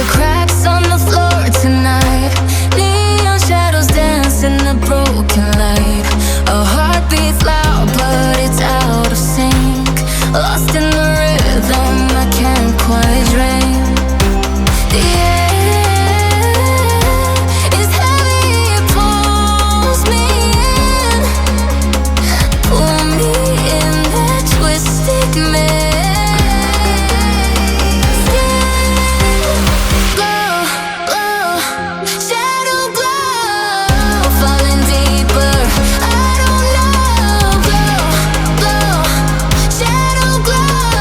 the cracks on the floor tonight. Neon shadows dance in the broken light. A heart beats loud but it's out of sync. Lost in the rhythm, I can't quite dream. The air is heavy, it pulls me in. Pull me in that twisted maze. Glow, glow, shadow glow, falling deeper, I don't know. Glow, glow, shadow glow.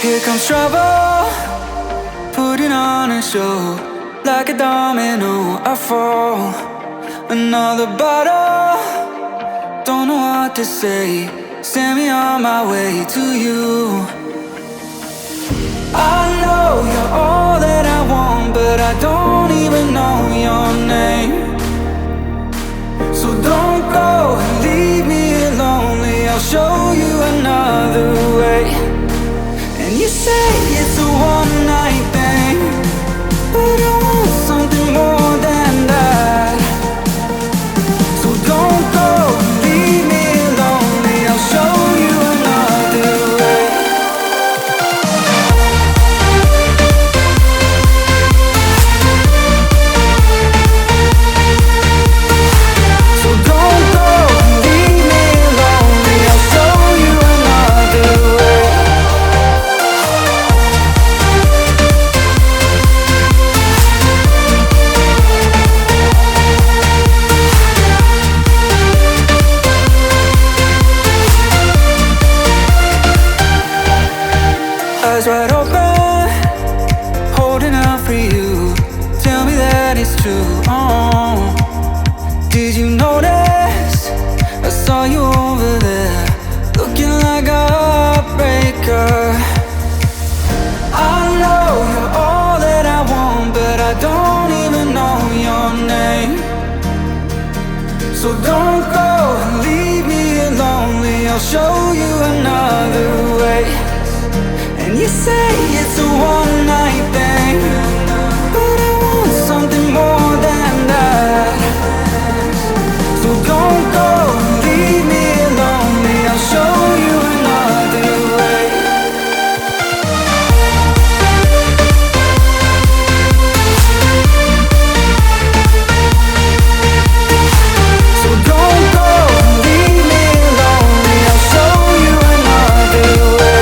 Here comes trouble, putting on a show. Like a domino, I fall. Another bottle, don't know what to say. Send me on my way to you. I know you're all that I want, but I don't even know your name. So don't go and leave me here lonely. I'll show you another way. And you say it's a one-night thing, but I want something more than that. So don't go and leave me here lonely. I'll show you another way. So don't go and leave me here lonely. I'll show you another way. Eyes wide open, holding out for you. Tell me that it's true. Oh, did you notice? I saw you over there, looking like a heartbreaker. I know you're all that I want, but I don't even know your name. So don't go and leave me here lonely. I'll show you another way. And you say it's a one-night thing, but I want something more than that. So don't go and leave me here lonely. I'll show you another way. So don't go and leave me here lonely. I'll show you another way.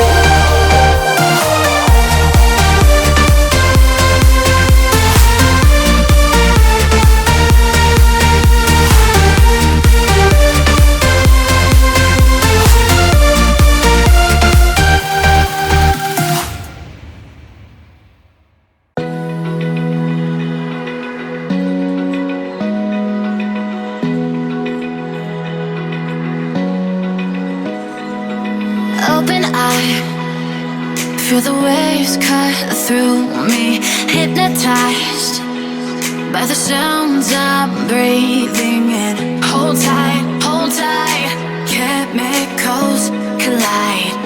Open eye, feel the waves cut through me. Hypnotized by the sounds I'm breathing in. Hold tight, chemicals collide.